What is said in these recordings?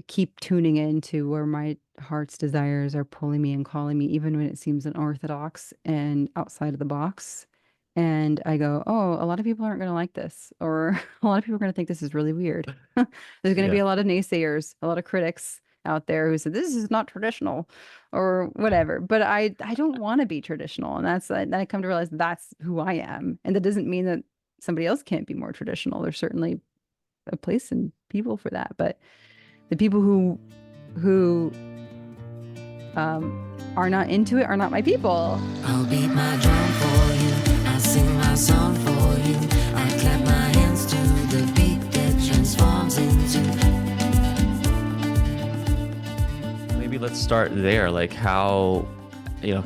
keep tuning into where my heart's desires are pulling me and calling me, even when it seems unorthodox and outside of the box. And I go, oh, a lot of people aren't going to like this, or a lot of people are going to think this is really weird. There's going to be Yeah. a lot of naysayers, a lot of critics out there who said this is not traditional or whatever. But I don't want to be traditional, and that's then I come to realize that's who I am, and that doesn't mean that somebody else can't be more traditional. There's certainly a place and people for that, but the people who um are not into it are not my people. I'll beat my drum for you. I'll sing my song for you. I'll clap my hands to the beat that transforms into. Maybe let's start there. Like how,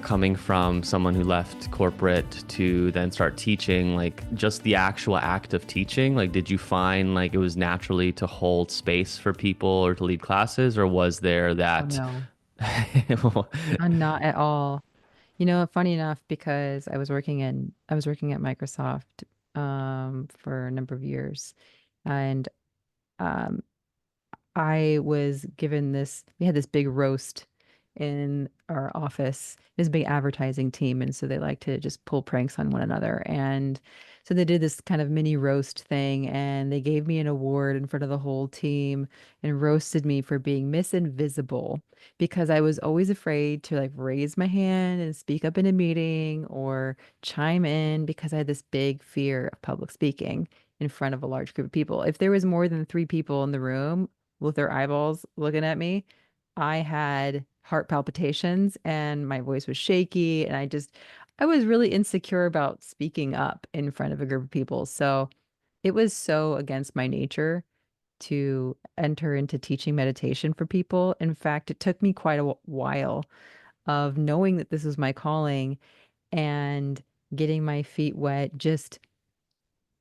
coming from someone who left corporate to then start teaching, like just the actual act of teaching, like did you find like it was naturally to hold space for people or to lead classes, or was there Oh that no, not at all. Funny enough, because I was working at Microsoft for a number of years, and um I was given this, we had this big roast in our office, this big advertising team. And so they like to just pull pranks on one another. And so they did this kind of mini roast thing, and they gave me an award in front of the whole team and roasted me for being Miss Invisible because I was always afraid to like raise my hand and speak up in a meeting or chime in because I had this big fear of public speaking in front of a large group of people. If there was more than three people in the room, with their eyeballs looking at me, I had heart palpitations and my voice was shaky. And I was really insecure about speaking up in front of a group of people. So it was so against my nature to enter into teaching meditation for people. In fact, it took me quite a while of knowing that this was my calling and getting my feet wet, just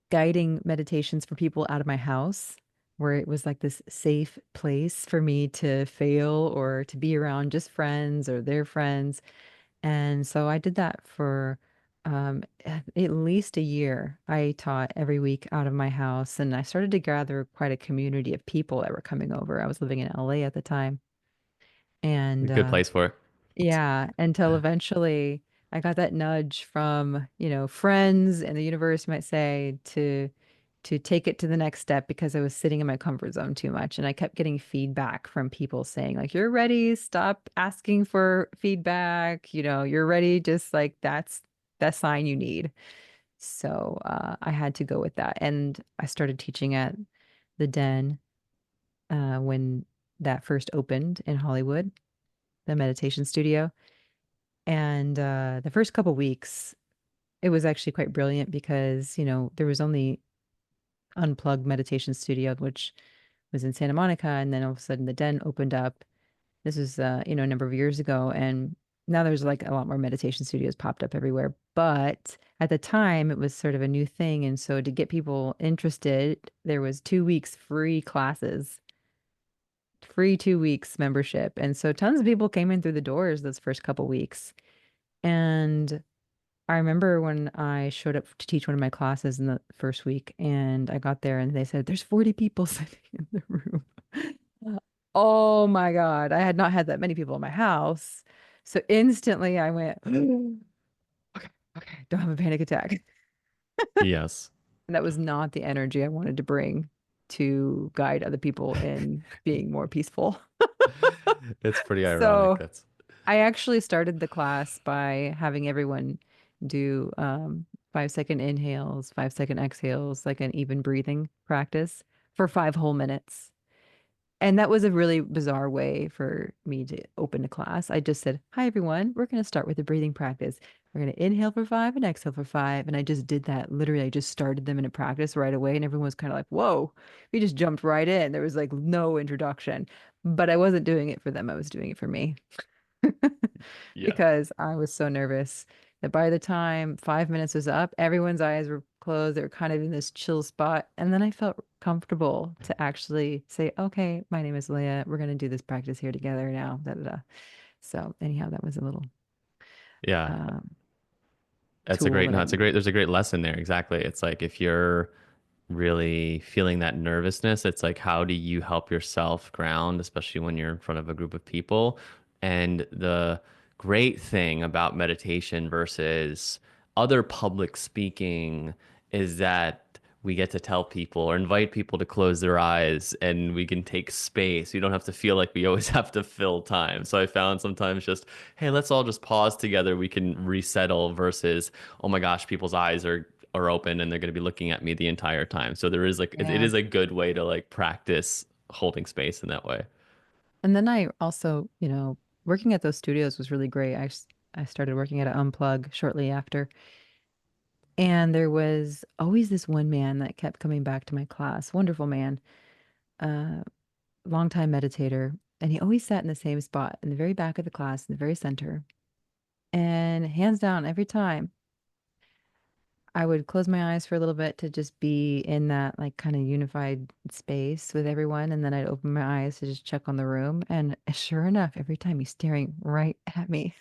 guiding meditations for people out of my house, where it was like this safe place for me to fail or to be around just friends or their friends. And so I did that for at least a year. I taught every week out of my house, and I started to gather quite a community of people that were coming over. I was living in LA at the time. a And good place for it? yeah, until eventually I got that nudge from, friends and the universe might say to take it to the next step because I was sitting in my comfort zone too much. And I kept getting feedback from people saying, like, you're ready, stop asking for feedback, you're ready, just like that's that sign you need. So I had to go with that. And I started teaching at the Den when that first opened in Hollywood, the meditation studio. And the first couple weeks, it was actually quite brilliant because, there was only Unplugged Meditation Studio, which was in Santa Monica, and then all of a sudden the Den opened up. This was, a number of years ago, and now there's like a lot more meditation studios popped up everywhere. But at the time, it was sort of a new thing, and so to get people interested, there was 2 weeks free classes, free 2 weeks membership, and so tons of people came in through the doors those first couple weeks. And I remember when I showed up to teach one of my classes in the first week, and I got there and they said, there's 40 people sitting in the room. Oh my God. I had not had that many people in my house. So instantly I went, okay, okay, don't have a panic attack. Yes. And that was not the energy I wanted to bring to guide other people in being more peaceful. It's pretty ironic. So That's I actually started the class by having everyone do 5-second inhales, 5-second exhales, like an even breathing practice for 5 whole minutes. And that was a really bizarre way for me to open a class. I just said, hi, everyone. We're going to start with a breathing practice. We're going to inhale for 5 and exhale for 5. And I just did that. Literally, I just started them in a practice right away. And everyone was kind of like, whoa, we just jumped right in. There was like no introduction. But I wasn't doing it for them. I was doing it for me. yeah. Because I was so nervous that by the time 5 minutes was up, everyone's eyes were closed. They were kind of in this chill spot. And then I felt comfortable to actually say, okay, my name is Leah. We're going to do this practice here together now. Da, da, da. So, anyhow, that was a little Yeah. um, That's a tool great, that no, I it's a used. great, there's a great lesson there. Exactly. It's like if you're really feeling that nervousness. It's like, how do you help yourself ground, especially when you're in front of a group of people? And the great thing about meditation versus other public speaking is that we get to tell people or invite people to close their eyes and we can take space. We don't have to feel like we always have to fill time. So I found sometimes just, hey, let's all just pause together. We can resettle versus, oh my gosh, people's eyes are open and they're going to be looking at me the entire time. So there is like it Yeah. is a good way to like practice holding space in that way. And then I also, working at those studios was really great. I started working at Unplug shortly after. And there was always this one man that kept coming back to my class. Wonderful man, uh, longtime meditator. And he always sat in the same spot in the very back of the class, in the very center. And hands down, every time I would close my eyes for a little bit to just be in that like kind of unified space with everyone. And then I'd open my eyes to just check on the room. And sure enough, every time he's staring right at me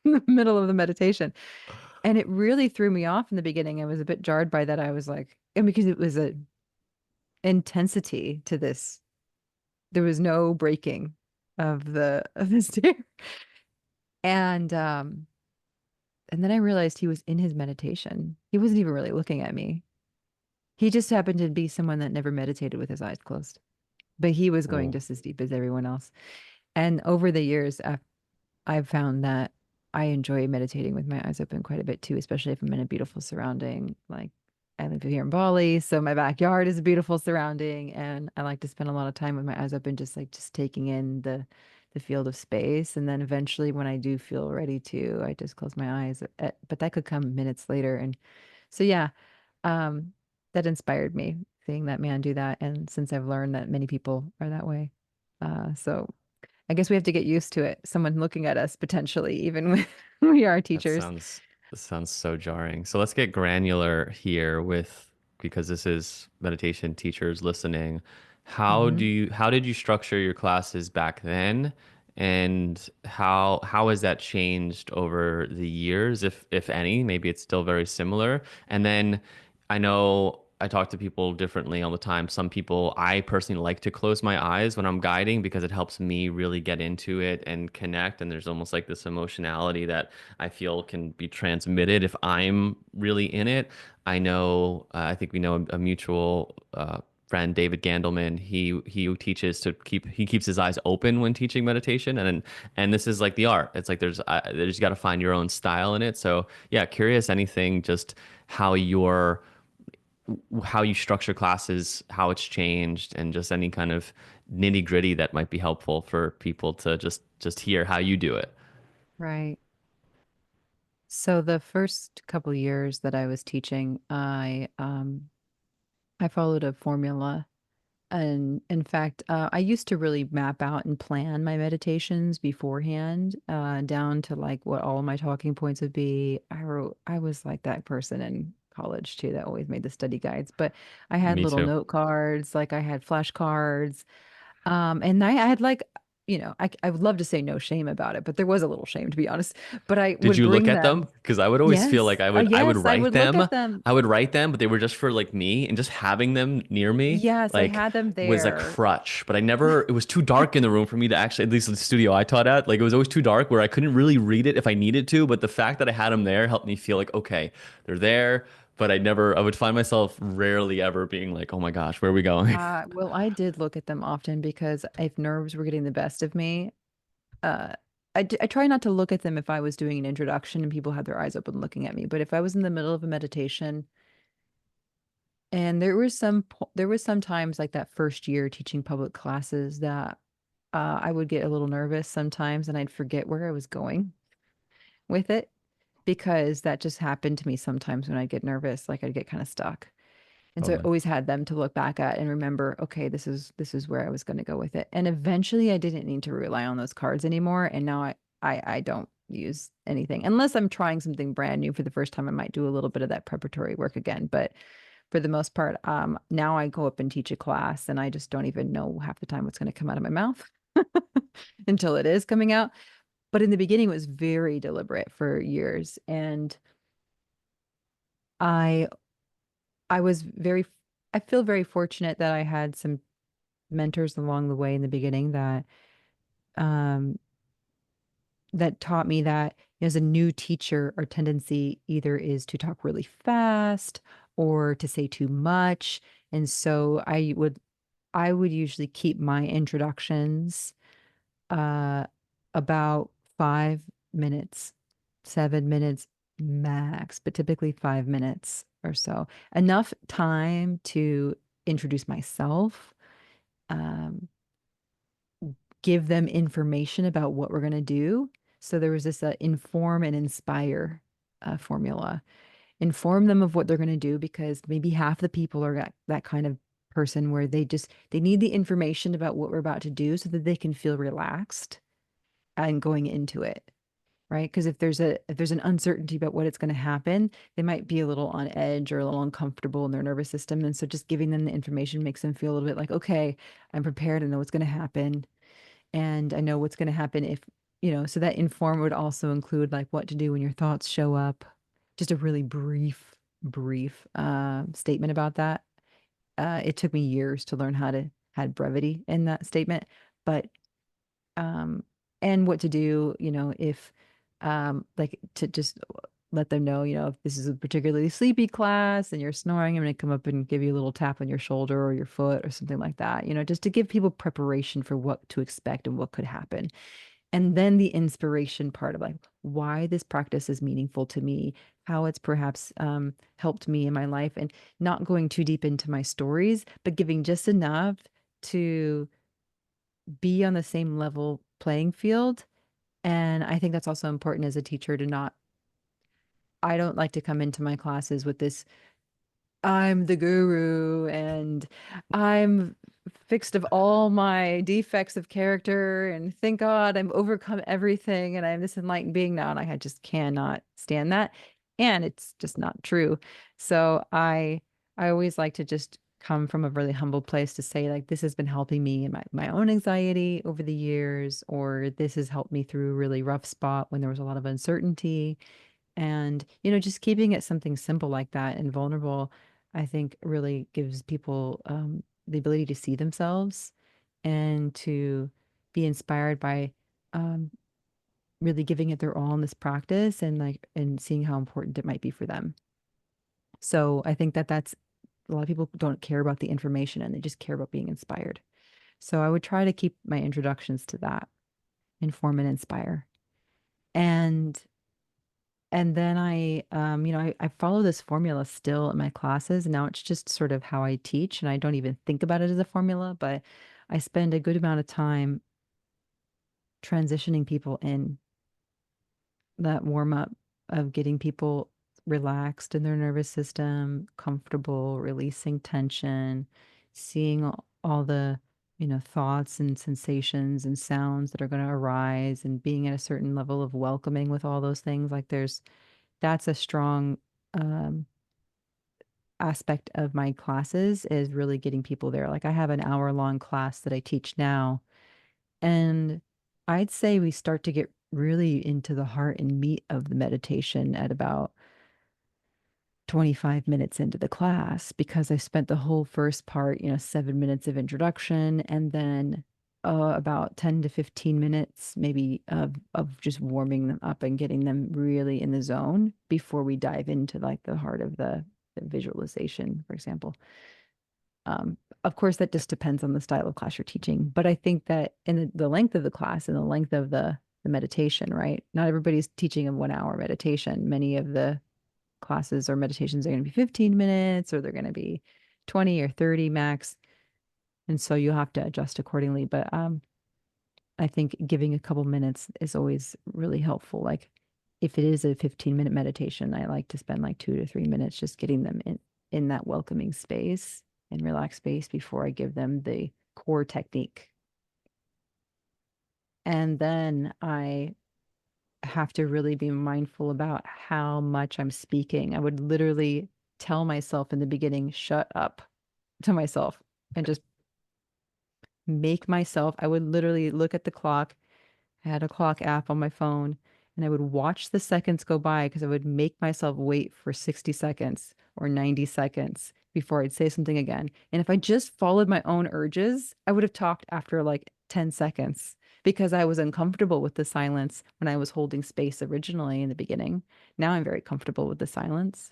in the middle of the meditation. And it really threw me off in the beginning. I was a bit jarred by that. I was like, and because it was a intensity to this, there was no breaking of the stare. And and then I realized he was in his meditation. He wasn't even really looking at me. He just happened to be someone that never meditated with his eyes closed, but he was going Cool. just as deep as everyone else. And over the years, I've found that I enjoy meditating with my eyes open quite a bit too, especially if I'm in a beautiful surrounding. Like I live here in Bali, so my backyard is a beautiful surrounding, and I like to spend a lot of time with my eyes open, just taking in the field of space. And then eventually, when I do feel ready to, I just close my eyes. But that could come minutes later. And so, yeah, um, that inspired me seeing that man do that. And since I've learned that many people are that way, so I guess we have to get used to it. Someone looking at us potentially, even when we are That teachers. sounds so jarring. So let's get granular here with because this is meditation teachers listening. Hmm. How did you structure your classes back then? And how has that changed over the years, if any? Maybe it's still very similar. And then I know I talk to people differently all the time. Some people, I personally like to close my eyes when I'm guiding because it helps me really get into it and connect. And there's almost like this emotionality that I feel can be transmitted if I'm really in it. I know, I think we know a mutual friend, David Gandelman. He teaches to he keeps his eyes open when teaching meditation, and this is like the art. It's like there's got to find your own style in it. So yeah, curious anything just how your how you structure classes, how it's changed, and just any kind of nitty gritty that might be helpful for people to just hear how you do it. Right. So the first couple years that I was teaching, I followed a formula. And in fact, I used to really map out and plan my meditations beforehand, down to like what all of my talking points would be. I was like that person in college too that always made the study guides, but I had Me little too. note cards, like I had flashcards. And I had like, I would love to say no shame about it, but there was a little shame to be honest. But I Did would you look bring at them? them. Because I would always feel like Yes. Oh, I would yes, I write would look them. at them. I would write them, but they were just for like me, and just having them near me Yes, I like had them was a there. crutch. But I never. It was too dark in the room for me to actually, at least in the studio I taught at, like it was always too dark where I couldn't really read it if I needed to. But the fact that I had them there helped me feel like okay, they're there. But I would find myself rarely ever being like, oh my gosh, where are we going? Well, I did look at them often because if nerves were getting the best of me, uh, I try not to look at them if I was doing an introduction and people had their eyes open looking at me. But if I was in the middle of a meditation, and there was some times like that first year teaching public classes that I would get a little nervous sometimes and I'd forget where I was going with it because that just happened to me sometimes when I'd get nervous, like I'd get kind of stuck. And so I Totally. always had them to look back at and remember, okay, this is where I was going to go with it. And eventually I didn't need to rely on those cards anymore. And now I don't use anything unless I'm trying something brand new for the first time. I might do a little bit of that preparatory work again. But for the most part, now I go up and teach a class and I just don't even know half the time what's going to come out of my mouth until it is coming out. But in the beginning, it was very deliberate for years. And I I was very, I feel very fortunate that I had some mentors along the way in the beginning um, that taught me that as a new teacher, our tendency either is to talk really fast or to say too much. And so I would usually keep my introductions uh about 5 minutes, 7 minutes max, but typically 5 minutes or so. Enough time to introduce myself, um, give them information about what we're going to do. So there was this inform and inspire formula. Inform them of what they're going to do because maybe half the people are that kind of person where they need the information about what we're about to do so that they can feel relaxed and going into it, right? Because if there's an uncertainty about what it's going to happen, they might be a little on edge or a little uncomfortable in their nervous system. And so just giving them the information makes them feel a little bit like, okay, I'm prepared. I know what's going to happen. And I know what's going to happen if, so that inform would also include like what to do when your thoughts show up. Just a really brief statement about that. It took me years to learn how to had brevity in that statement, but um, and what to do, if like to just let them know, if this is a particularly sleepy class and you're snoring, I'm going to come up and give you a little tap on your shoulder or your foot or something like that, just to give people preparation for what to expect and what could happen. And then the inspiration part of like why this practice is meaningful to me, how it's perhaps helped me in my life, and not going too deep into my stories, but giving just enough to be on the same level playing field. And I think that's also important as a teacher to not, I don't like to come into my classes with this I'm the guru and I'm fixed of all my defects of character and thank God I'm overcome everything and I'm this enlightened being now. And I just cannot stand that. And it's just not true. So I always like to just come from a really humble place to say like this has been helping me in my own anxiety over the years, or this has helped me through a really rough spot when there was a lot of uncertainty. And, just keeping it something simple like that and vulnerable, I think really gives people the ability to see themselves and to be inspired by um, really giving it their all in this practice and and seeing how important it might be for them. So I think that that's a lot of people don't care about the information and they just care about being inspired. So I would try to keep my introductions to that, inform and inspire. And And then I follow this formula still in my classes. And now it's just sort of how I teach, and I don't even think about it as a formula, but I spend a good amount of time transitioning people in that warm up of getting people relaxed in their nervous system, comfortable, releasing tension, seeing all the, thoughts and sensations and sounds that are going to arise and being at a certain level of welcoming with all those things. Like that's a strong um, aspect of my classes is really getting people there. Like I have an hour long class that I teach now, and I'd say we start to get really into the heart and meat of the meditation at about 25 minutes into the class because I spent the whole first part, 7 minutes of introduction and then about 10 to 15 minutes maybe of just warming them up and getting them really in the zone before we dive into like the heart of the visualization, for example. Of course, that just depends on the style of class you're teaching, but I think that in the length of the class and the length of the meditation, right? Not everybody's teaching a 1 hour meditation. Many of the classes or meditations are going to be 15 minutes or they're going to be 20 or 30 max. And so you'll have to adjust accordingly. But I think giving a couple minutes is always really helpful. Like if it is a 15-minute meditation, I like to spend like 2 to 3 minutes just getting them in that welcoming space and relaxed space before I give them the core technique. And then I have to really be mindful about how much I'm speaking. I would literally tell myself in the beginning, shut up to myself and just make myself, I would literally look at the clock. I had a clock app on my phone and I would watch the seconds go by because I would make myself wait for 60 seconds. or 90 seconds before I'd say something again. And if I just followed my own urges, I would have talked after like 10 seconds because I was uncomfortable with the silence when I was holding space originally in the beginning. Now I'm very comfortable with the silence.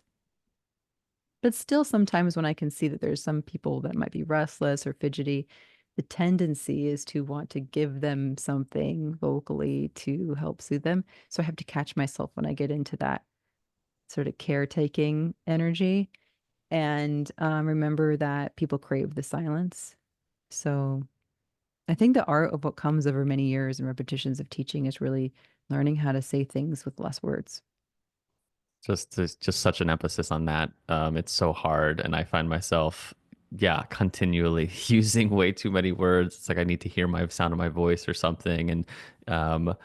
But still, sometimes when I can see that there's some people that might be restless or fidgety, the tendency is to want to give them something vocally to help soothe them. So I have to catch myself when I get into that sort of caretaking energy and remember that people crave the silence. So I think the art of what comes over many years and repetitions of teaching is really learning how to say things with less words. Just there's just such an emphasis on that. It's so hard, and I find myself, yeah, continually using way too many words. It's like I need to hear my sound of my voice or something, and um,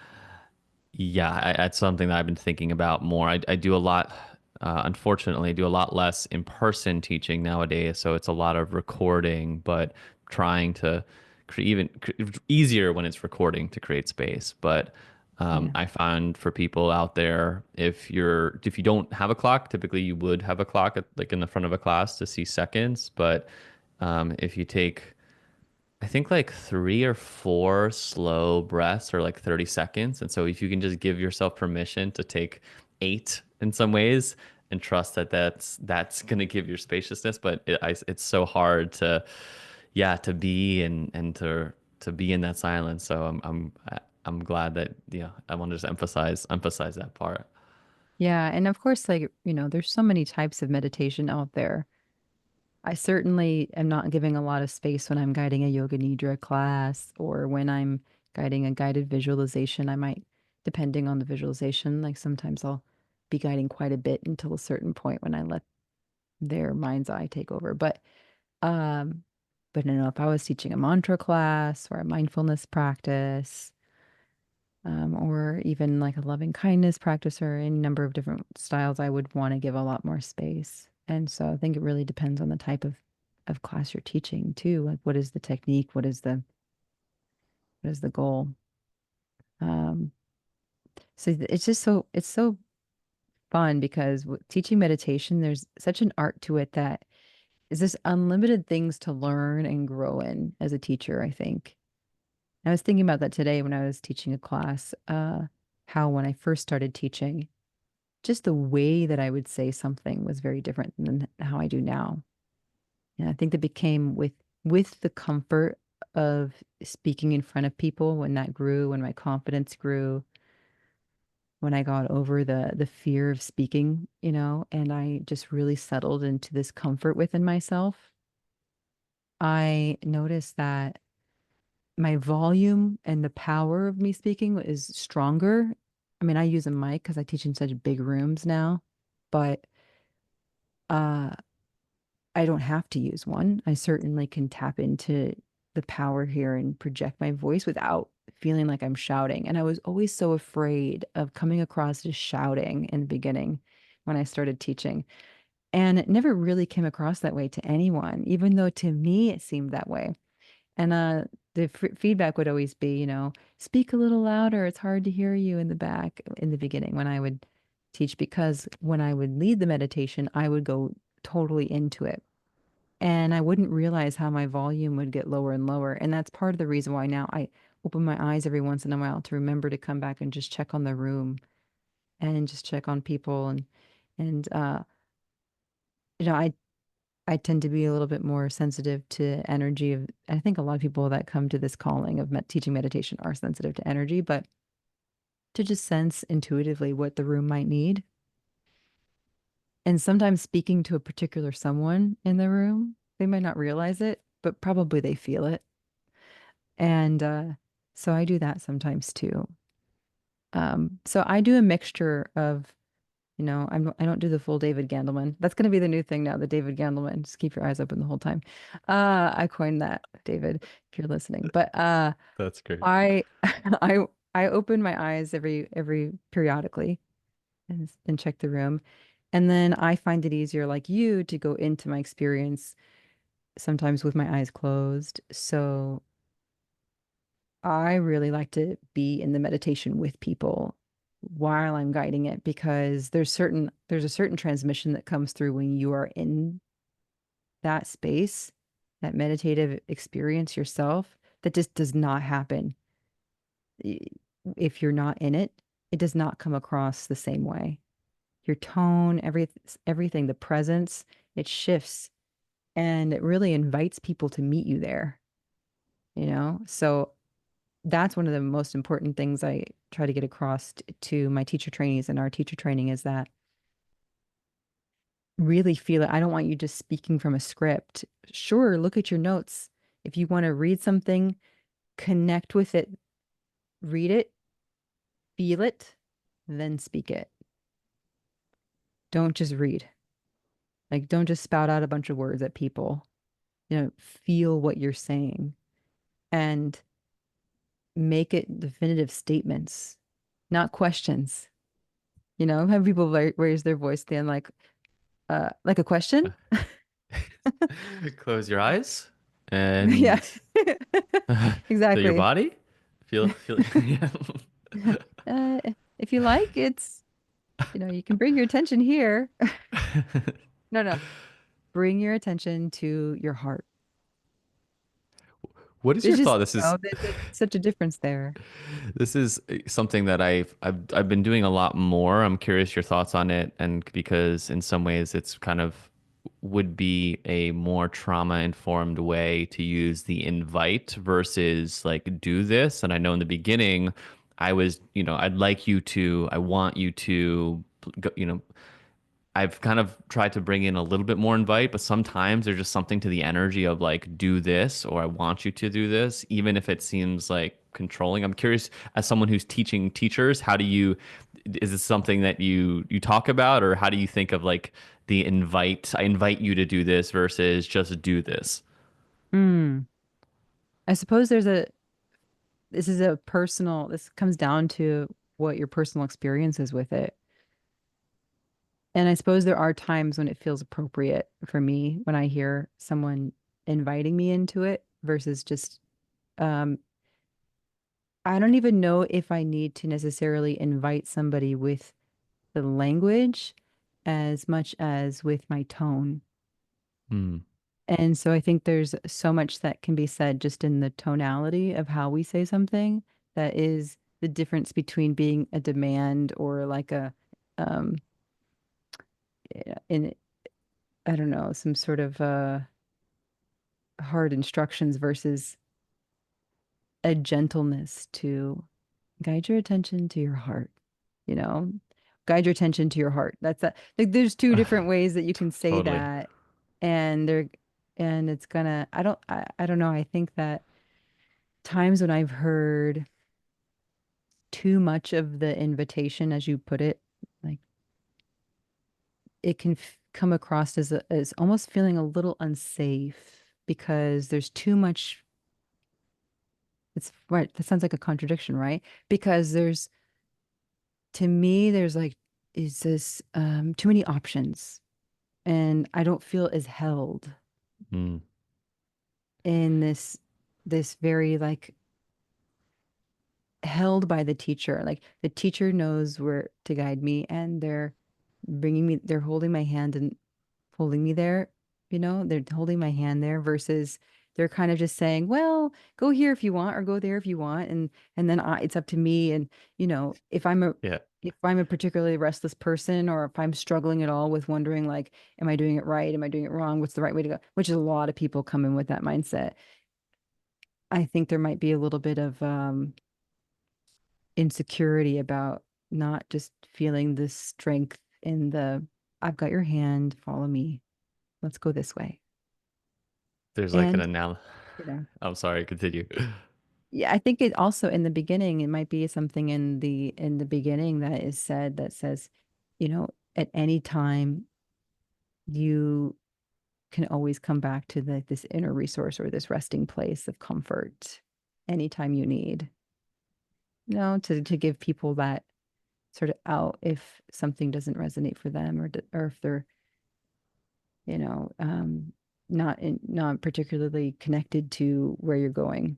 yeah, that's something that I've been thinking about more. I do a lot, unfortunately, I do a lot less in-person teaching nowadays. So it's a lot of recording, but trying to easier when it's recording to create space. But Yeah. I find for people out there, if you don't have a clock, typically you would have a clock like in the front of a class to see seconds. But if you take I think like 3 or 4 slow breaths or like 30 seconds. And so if you can just give yourself permission to take 8 in some ways and trust that that's going to give your spaciousness, but it's so hard to yeah, to be and to be in that silence. So I'm glad that yeah, I want to just emphasize that part. Yeah. And of course, like, there's so many types of meditation out there. I certainly am not giving a lot of space when I'm guiding a yoga nidra class or when I'm guiding a guided visualization. I might, depending on the visualization, like sometimes I'll be guiding quite a bit until a certain point when I let their mind's eye take over. Um, but no, if I was teaching a mantra class or a mindfulness practice, or even like a loving kindness practice or any number of different styles, I would want to give a lot more space. And so I think it really depends on the type of class you're teaching too. Like what is the technique? What is the goal? Um, it's just it's so fun because teaching meditation, there's such an art to it that is this unlimited things to learn and grow in as a teacher, I think. I was thinking about that today when I was teaching a class, how when I first started teaching, just the way that I would say something was very different than how I do now. And I think that became with the comfort of speaking in front of people when that grew, when my confidence grew, when I got over the fear of speaking, and I just really settled into this comfort within myself. I noticed that my volume and the power of me speaking is stronger. I mean, I use a mic because I teach in such big rooms now, but uh I don't have to use one. I certainly can tap into the power here and project my voice without feeling like I'm shouting. And I was always so afraid of coming across as shouting in the beginning when I started teaching. And it never really came across that way to anyone, even though to me it seemed that way. And the feedback would always be, speak a little louder. It's hard to hear you in the back in the beginning when I would teach, because when I would lead the meditation, I would go totally into it. And I wouldn't realize how my volume would get lower and lower. And that's part of the reason why now I open my eyes every once in a while to remember to come back and just check on the room and just check on people. And I tend to be a little bit more sensitive to energy of, I think a lot of people that come to this calling of teaching meditation are sensitive to energy, but to just sense intuitively what the room might need. And sometimes speaking to a particular someone in the room, they might not realize it, but probably they feel it. And so I do that sometimes too. So I do a mixture of, I don't do the full David Gandelman. That's going to be the new thing now, the David Gandelman. Just keep your eyes open the whole time. I coined that, David, if you're listening. But That's great. I I I open my eyes every periodically and check the room. And then I find it easier, like you, to go into my experience sometimes with my eyes closed. So I really like to be in the meditation with people while I'm guiding it because there's a certain transmission that comes through when you are in that space, that meditative experience yourself, that just does not happen if you're not in it. It does not come across the same way. Your tone, everything, the presence, it shifts and it really invites people to meet you there, you know? So that's one of the most important things I try to get across to my teacher trainees and our teacher training is that really feel it. I don't want you just speaking from a script. Sure, look at your notes. If you want to read something, connect with it, read it, feel it, then speak it. Don't just read. Like, don't just spout out a bunch of words at people. Feel what you're saying and make it definitive statements, not questions. Have people raise their voice then like a question? Close your eyes Yeah, and feel your exactly. body. Feel. Yeah. Uh, if you like, you can bring your attention here. No, no, bring your attention to your heart. What is There's your just, thought? This is there's such a difference there. this is something that I've been doing a lot more. I'm curious your thoughts on it, and because in some ways it's kind of would be a more trauma informed way to use the invite versus like do this. And I know in the beginning, I was, I want you to, I've kind of tried to bring in a little bit more invite, but sometimes there's just something to the energy of like, do this, or I want you to do this, even if it seems like controlling. I'm curious, as someone who's teaching teachers, is this something that you talk about, or how do you think of like the invite, I invite you to do this versus just do this? Hmm. I suppose this comes down to what your personal experience is with it. And I suppose there are times when it feels appropriate for me when I hear someone inviting me into it versus just, um, I don't even know if I need to necessarily invite somebody with the language as much as with my tone. Hmm. And so I think there's so much that can be said just in the tonality of how we say something that is the difference between being a demand or like um, in, I don't know, some sort of hard instructions versus a gentleness to guide your attention to your heart, you know, guide your attention to your heart. That's that. Like, there's two different ways that you can say Totally. that, and it's gonna. I don't know. I think that times when I've heard too much of the invitation, as you put it, like it can come across as almost feeling a little unsafe because there's too much. It's right. That sounds like a contradiction, right? Because to me, there's like, is this too many options, and I don't feel as held Hmm. in this very like held by the teacher. Like the teacher knows where to guide me, and they're holding my hand and holding me there. They're holding my hand there versus they're kind of just saying, well, go here if you want or go there if you want. And then it's up to me. And, Yeah. if I'm a particularly restless person or if I'm struggling at all with wondering like, am I doing it right? Am I doing it wrong? What's the right way to go? Which is a lot of people come in with that mindset. I think there might be a little bit of insecurity about not just feeling the strength in I've got your hand, follow me. Let's go this way. There's like an And, analogy. you know, I'm sorry, continue. yeah, I think it also in the beginning, it might be something in the beginning that is said that says, at any time you can always come back to this inner resource or this resting place of comfort anytime you need, to give people that sort of out if something doesn't resonate for them or if they're, you know, not particularly connected to where you're going.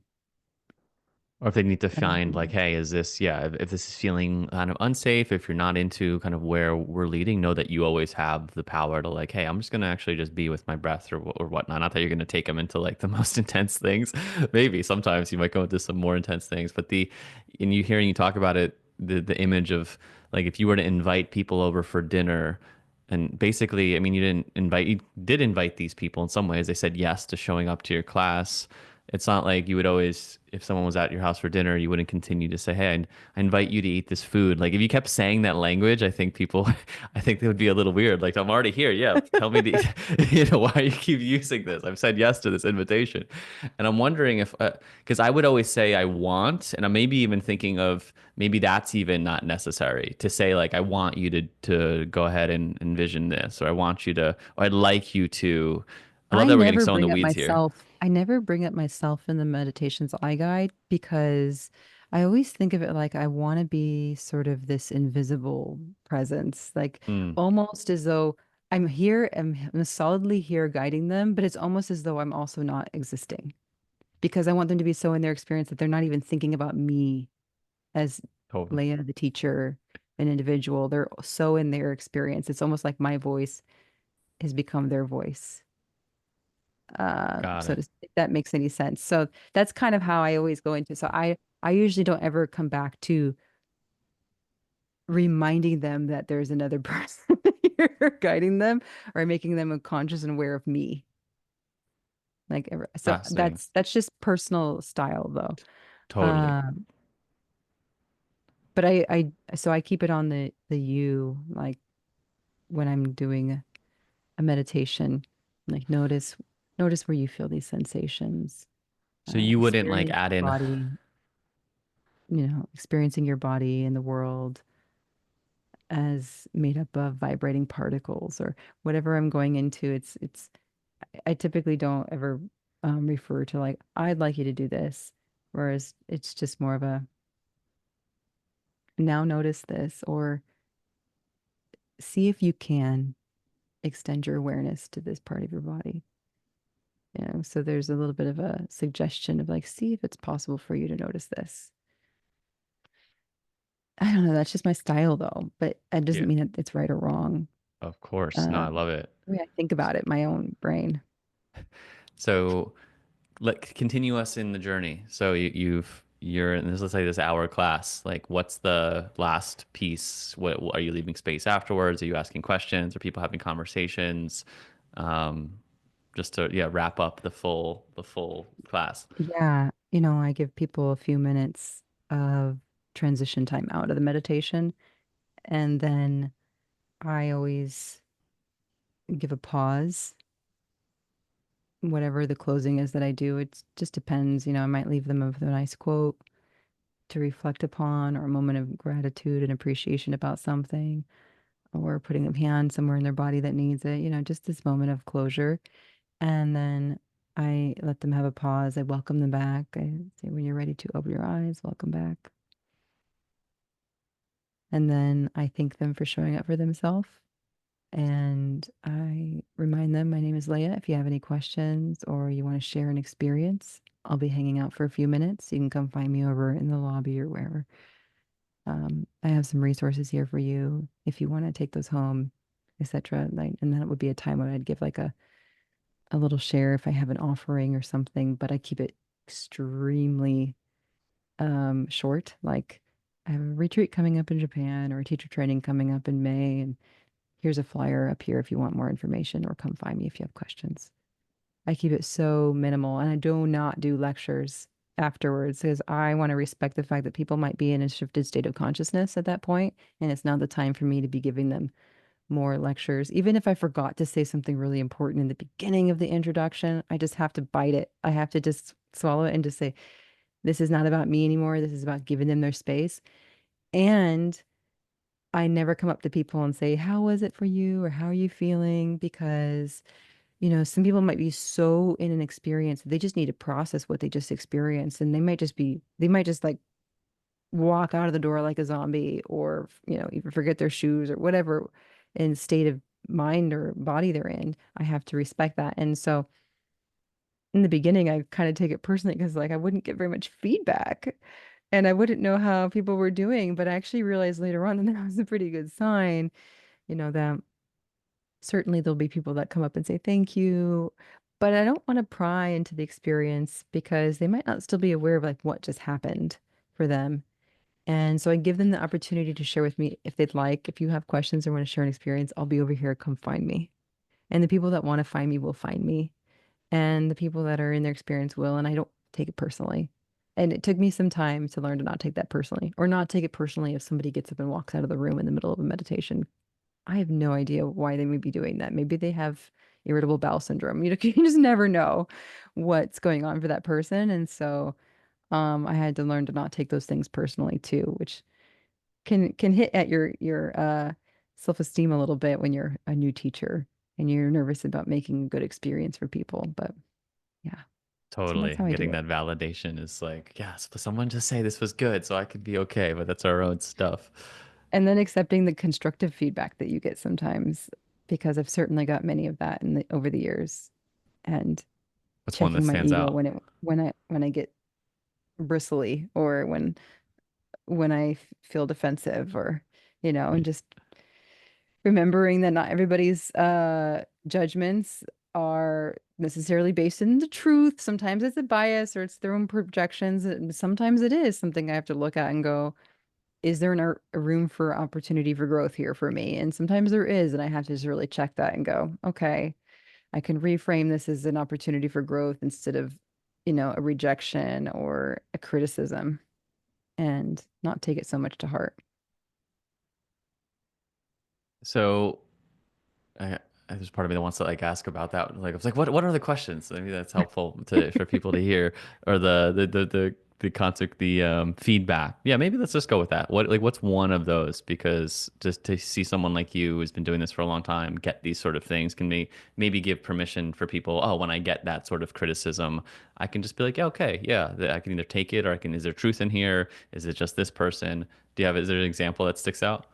Or if they need to find like, Um, hey, is this, yeah, if this is feeling kind of unsafe, if you're not into kind of where we're leading, know that you always have the power to like, hey, I'm just gonna actually just be with my breath or whatnot. Not that you're gonna take them into like the most intense things. Maybe sometimes you might go into some more intense things, but in you hearing you talk about it, the image of like if you were to invite people over for dinner. And basically, I mean, you did invite these people in some ways. They said yes to showing up to your class. It's not like you would always, if someone was at your house for dinner, you wouldn't continue to say, "Hey, I invite you to eat this food." Like if you kept saying that language, I think people, I think they would be a little weird. Like I'm already here. Yeah, tell me to, why you keep using this? I've said yes to this invitation, and I'm wondering if, because I would always say I want, and I'm maybe even thinking of maybe that's even not necessary to say like I want you to go ahead and envision this, or I want you to, or I'd like you to. I love I that we're getting never so in the bring up weeds here. myself. I never bring up myself in the meditations I guide because I always think of it like I want to be sort of this invisible presence, like Mm, almost as though I'm here, I'm solidly here guiding them, but it's almost as though I'm also not existing because I want them to be so in their experience that they're not even thinking about me as totally. Leah, the teacher, an individual. They're so in their experience. It's almost like my voice has become their voice. Got So it. to, if that makes any sense. So that's kind of how I always go into. So I usually don't ever come back to reminding them that there's another person here guiding them or making them conscious and aware of me. Like so Fascinating. that's just personal style though. Totally. Um, but so I keep it on the you like when I'm doing a meditation, like notice where you feel these sensations, So you wouldn't like experience add your in, body, experiencing your body and the world as made up of vibrating particles or whatever I'm going into. I typically don't ever refer to like, I'd like you to do this, whereas it's just more of a now notice this or see if you can extend your awareness to this part of your body. So there's a little bit of a suggestion of like, see if it's possible for you to notice this. I don't know. That's just my style though, but it doesn't yeah, mean it's right or wrong. of course. No, Uh, I love it. the way I think about it, my own brain. So let continue us in the journey. So you're in this, let's say this hour class. Like, what's the last piece? What are you leaving space afterwards? Are you asking questions? Are people having conversations? Um, just to yeah wrap up the full class. Yeah, I give people a few minutes of transition time out of the meditation, and then I always give a pause. Whatever the closing is that I do, it just depends. I might leave them with a nice quote to reflect upon, or a moment of gratitude and appreciation about something, or putting a hand somewhere in their body that needs it. Just this moment of closure. And then I let them have a pause. I welcome them back. I say, when you're ready to open your eyes, welcome back. And then I thank them for showing up for themselves. And I remind them my name is Leah. If you have any questions or you want to share an experience, I'll be hanging out for a few minutes. You can come find me over in the lobby or wherever. I have some resources here for you if you want to take those home, etc. Like, and then it would be a time when I'd give like a little share if I have an offering or something, but I keep it extremely short. Like I have a retreat coming up in Japan or a teacher training coming up in May, and here's a flyer up here if you want more information or come find me if you have questions. I keep it so minimal and I do not do lectures afterwards because I want to respect the fact that people might be in a shifted state of consciousness at that point, and it's not the time for me to be giving them more lectures. Even if I forgot to say something really important in the beginning of the introduction, I just have to bite it. I have to just swallow it and just say, this is not about me anymore. This is about giving them their space. And I never come up to people and say, how was it for you? Or how are you feeling? Because, some people might be so in an experience, they just need to process what they just experienced. And they might just like walk out of the door like a zombie or, even forget their shoes or whatever in state of mind or body they're in. I have to respect that. And so in the beginning, I kind of take it personally because like I wouldn't get very much feedback and I wouldn't know how people were doing. But I actually realized later on that that was a pretty good sign, that certainly there'll be people that come up and say thank you. But I don't want to pry into the experience because they might not still be aware of like what just happened for them. And so I give them the opportunity to share with me if they'd like. If you have questions or want to share an experience, I'll be over here. Come find me. And the people that want to find me will find me. And the people that are in their experience will. And I don't take it personally. And it took me some time to learn to not take that personally, or not take it personally if somebody gets up and walks out of the room in the middle of a meditation. I have no idea why they may be doing that. Maybe they have irritable bowel syndrome. You just never know what's going on for that person. And so I had to learn to not take those things personally too, which can hit at your self-esteem a little bit when you're a new teacher and you're nervous about making a good experience for people. But yeah, so that's Totally. how I do Getting it. that validation is like, yes, but someone just say this was good, so I could be okay, but that's our own stuff. And then accepting the constructive feedback that you get sometimes, because I've certainly got many of that over the years, and What's one that checking my stands ego out? when I get bristly, or when I feel defensive, or and just remembering that not everybody's judgments are necessarily based in the truth. Sometimes it's a bias or it's their own projections, and sometimes it is something I have to look at and go, is there a room for opportunity for growth here for me? And sometimes there is, and I have to just really check that and go, okay, I can reframe this as an opportunity for growth instead of, a rejection or a criticism, and not take it so much to heart. So I, there's part of me that wants to like ask about that. Like I was like, what are the questions? Maybe that's helpful to for people to hear, or the concept, the feedback. Yeah, maybe let's just go with that. What's one of those? Because just to see someone like you who's been doing this for a long time get these sort of things can maybe give permission for people. Oh, when I get that sort of criticism, I can just be like, yeah, okay, yeah, I can either take it or I can. Is there truth in here? Is it just this person? Is there an example that sticks out?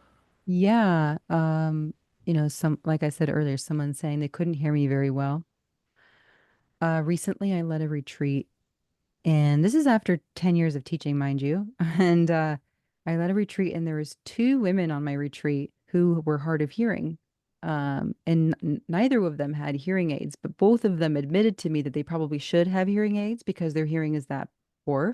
Yeah. Like I said earlier, someone saying they couldn't hear me very well. Recently I led a retreat, and this is after 10 years of teaching, mind you. And I led a retreat, and there was two women on my retreat who were hard of hearing. And neither of them had hearing aids, but both of them admitted to me that they probably should have hearing aids because their hearing is that poor.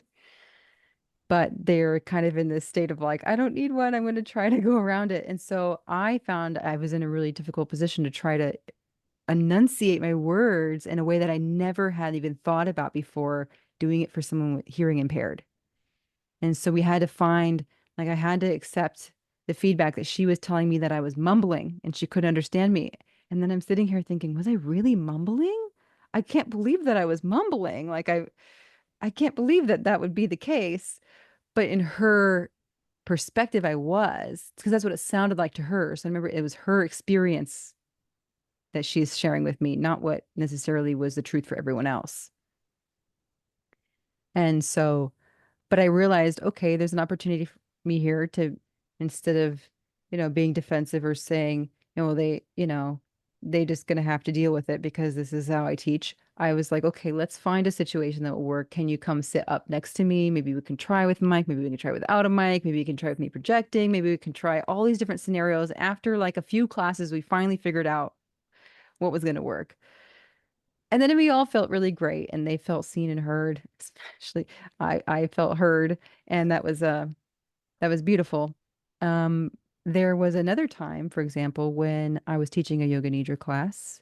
But they're kind of in this state of like, I don't need one. I'm going to try to go around it. And so I found I was in a really difficult position to try to enunciate my words in a way that I never had even thought about before, doing it for someone with hearing impaired. And so we had to find, like, I had to accept the feedback that she was telling me that I was mumbling and she couldn't understand me. And then I'm sitting here thinking, was I really mumbling? I can't believe that I was mumbling. Like I can't believe that that would be the case. But in her perspective, I was, because that's what it sounded like to her. So I remember it was her experience that she's sharing with me, not what necessarily was the truth for everyone else. And so, but I realized, okay, there's an opportunity for me here to, instead of, being defensive or saying, they just gonna have to deal with it because this is how I teach. I was like, okay, let's find a situation that will work. Can you come sit up next to me? Maybe we can try with a mic. Maybe we can try without a mic. Maybe we can try with me projecting. Maybe we can try all these different scenarios. After like a few classes, we finally figured out what was going to work. And then we all felt really great, and they felt seen and heard. Especially I felt heard, and that was beautiful. Um, there was another time, for example, when I was teaching a yoga nidra class,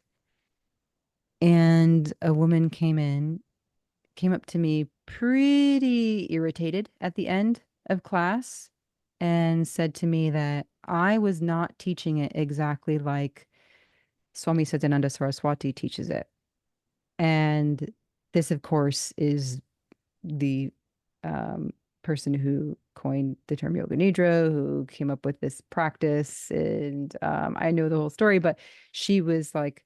and a woman came up to me pretty irritated at the end of class and said to me that I was not teaching it exactly like Swami Satyananda Saraswati teaches it. And this, of course, is the um, person who coined the term Yoga Nidra, who came up with this practice. And I know the whole story, but she was like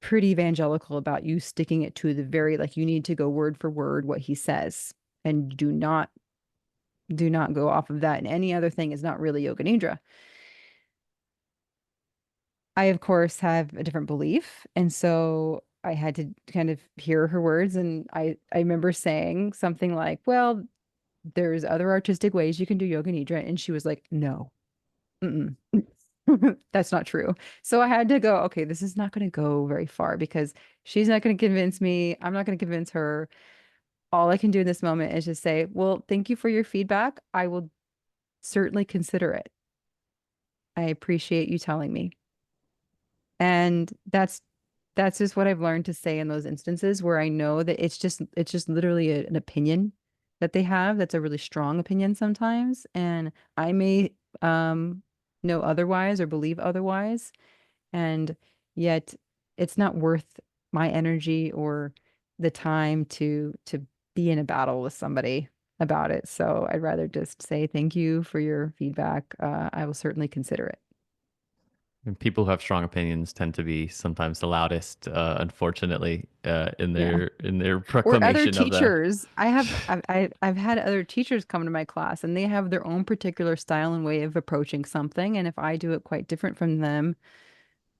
pretty evangelical about you sticking it to the very, like, you need to go word for word what he says, and do not go off of that. And any other thing is not really Yoga Nidra. I, of course, have a different belief. And so I had to kind of hear her words, and I remember saying something like, "Well, there's other artistic ways you can do yoga nidra," and she was like, "No, mm-mm. That's not true." So I had to go, okay, this is not going to go very far because she's not going to convince me. I'm not going to convince her. All I can do in this moment is just say, "Well, thank you for your feedback. I will certainly consider it. I appreciate you telling me." And that's just what I've learned to say in those instances where I know that it's just literally an opinion that they have that's a really strong opinion sometimes, and I may know otherwise or believe otherwise, and yet it's not worth my energy or the time to be in a battle with somebody about it. So I'd rather just say thank you for your feedback. I will certainly consider it. And people who have strong opinions tend to be sometimes the loudest, unfortunately, Yeah. in their Or other proclamation of the. teachers. I've had other teachers come to my class and they have their own particular style and way of approaching something. And if I do it quite different from them,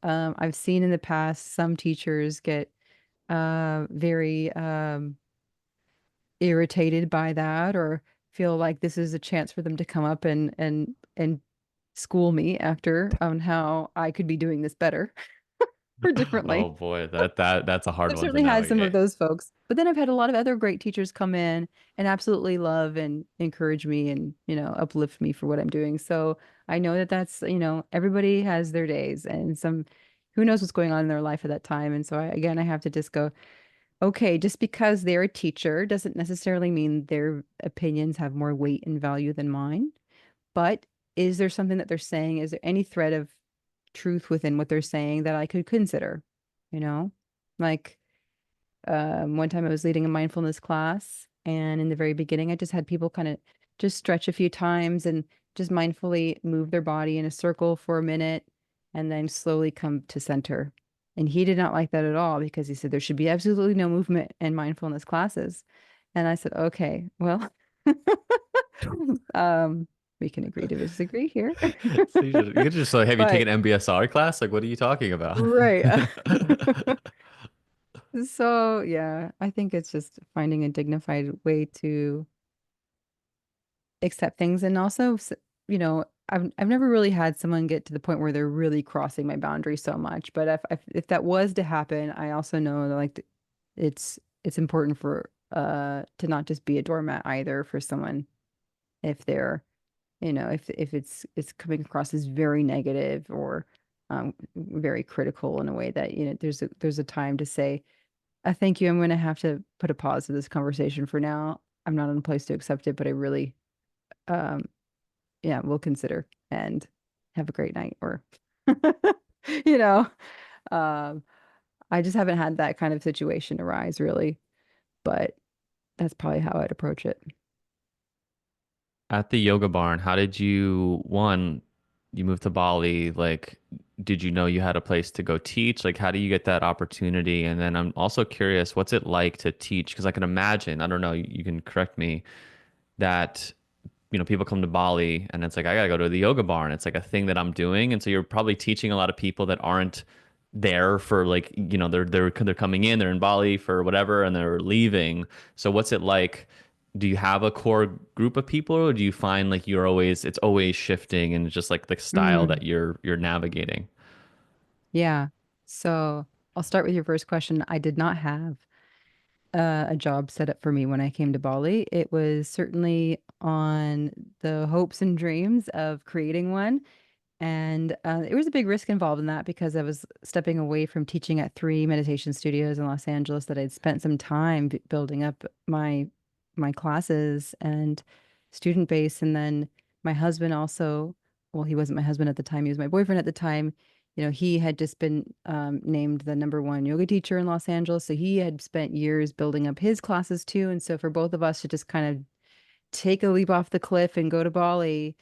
I've seen in the past some teachers get very irritated by that or feel like this is a chance for them to come up and school me after on how I could be doing this better or Oh differently. boy, that's a hard I've one to certainly had some of navigate. those folks, but then I've had a lot of other great teachers come in and absolutely love and encourage me and, uplift me for what I'm doing. So I know that everybody has their days and who knows what's going on in their life at that time. And so again, I have to just go, okay, just because they're a teacher doesn't necessarily mean their opinions have more weight and value than mine. But is there something that they're saying? Is there any thread of truth within what they're saying that I could consider? You know, like one time I was leading a mindfulness class, and in the very beginning, I just had people kind of just stretch a few times and just mindfully move their body in a circle for a minute and then slowly come to center. And he did not like that at all because he said there should be absolutely no movement in mindfulness classes. And I said, okay, well, um, we can agree to disagree here. So you could just like, have you But taken MBSR class? Like, what are you talking about? right. So yeah, I think it's just finding a dignified way to accept things and also, I've never really had someone get to the point where they're really crossing my boundary so much. But if that was to happen, I also know that like it's important for to not just be a doormat either for someone if they're, if it's coming across as very negative or very critical in a way that, there's a time to say, thank you. I'm going to have to put a pause to this conversation for now. I'm not in a place to accept it, but I really, um, yeah, will consider and have a great night. Or, you know, um, I just haven't had that kind of situation arise really, but that's probably how I'd approach it. At the yoga barn, how did you moved to Bali, like, did you know you had a place to go teach? Like, how do you get that opportunity? And then I'm also curious, what's it like to teach? Because I can imagine, I don't know, you can correct me, that people come to Bali and it's like, I gotta go to the yoga barn. It's like a thing that I'm doing. And so you're probably teaching a lot of people that aren't there for like, they're coming in, they're in Bali for whatever, and they're leaving. So what's it like? Do you have a core group of people, or do you find like it's always shifting and it's just like the style that Mm, you're navigating? yeah. So I'll start with your first question. I did not have a job set up for me when I came to Bali. It was certainly on the hopes and dreams of creating one. And there was a big risk involved in that because I was stepping away from teaching at three meditation studios in Los Angeles that I'd spent some time building up my classes and student base. And then my husband also, well, he wasn't my husband at the time, he was my boyfriend at the time. He had just been named the number one yoga teacher in Los Angeles. So he had spent years building up his classes too. And so for both of us to just kind of take a leap off the cliff and go to Bali,